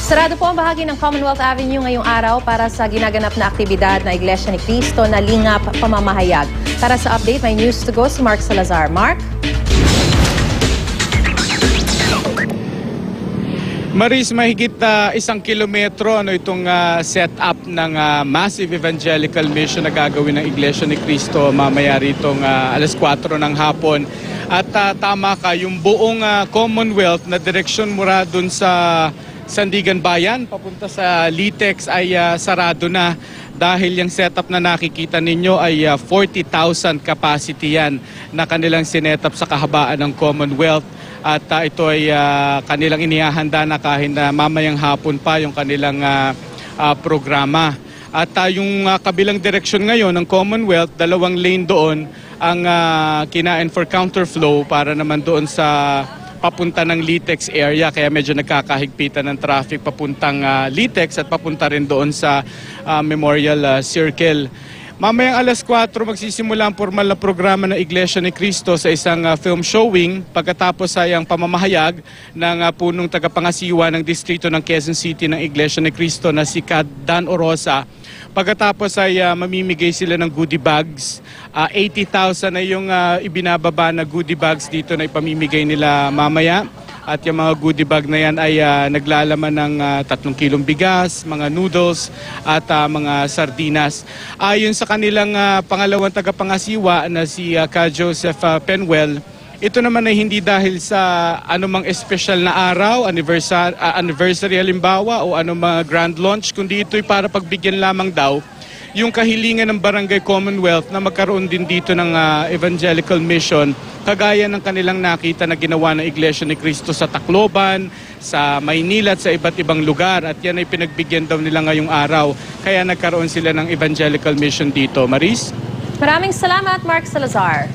Sarado po ang bahagi ng Commonwealth Avenue ngayong araw para sa ginaganap na aktibidad na Iglesia ni Cristo na Lingap Pamamahayag. Para sa update, may news to go si Mark Salazar. Mark? Maris, mahigit 1 kilometro itong set-up ng massive evangelical mission na gagawin ng Iglesia ni Cristo mamaya ritong 4:00 ng hapon. At tama ka, yung buong Commonwealth na direksyon mula dun sa Sandigan Bayan papunta sa Litex ay sarado na dahil yung setup na nakikita ninyo ay 40,000 capacity yan na kanilang sinetap sa kahabaan ng Commonwealth. At ito ay kanilang inihahanda na kahit na mamayang hapon pa yung kanilang programa. At yung kabilang direksyon ngayon ng Commonwealth, 2 lane doon ang kinain for counterflow para naman doon sa papunta ng Litex area. Kaya medyo nagkakahigpitan ng traffic papuntang Litex at papunta rin doon sa Memorial Circle. Mamayang 4:00 magsisimula ang formal na programa ng Iglesia ni Cristo sa isang film showing. Pagkatapos ay ang pamamahayag ng punong tagapangasiwa ng distrito ng Quezon City ng Iglesia ni Cristo na si Kad Dan Orosa. Pagkatapos ay mamimigay sila ng goodie bags. 80,000 na yung ibinababa na goodie bags dito na ipamimigay nila mamaya. At yung mga goodie bag na yan ay naglalaman ng 3 kilong bigas, mga noodles at mga sardinas. Ayon sa kanilang pangalawang tagapangasiwa na si Ka Joseph Penwell, ito naman ay hindi dahil sa anumang espesyal na araw, anniversary halimbawa o anumang grand launch, kundi ito'y para pagbigyan lamang daw yung kahilingan ng Barangay Commonwealth na magkaroon din dito ng evangelical mission kagaya ng kanilang nakita na ginawa ng Iglesia ni Cristo sa Tacloban, sa Maynila at sa iba't ibang lugar. At yan ay pinagbigyan daw nila ngayong araw. Kaya nagkaroon sila ng evangelical mission dito. Maris? Maraming salamat, Mark Salazar.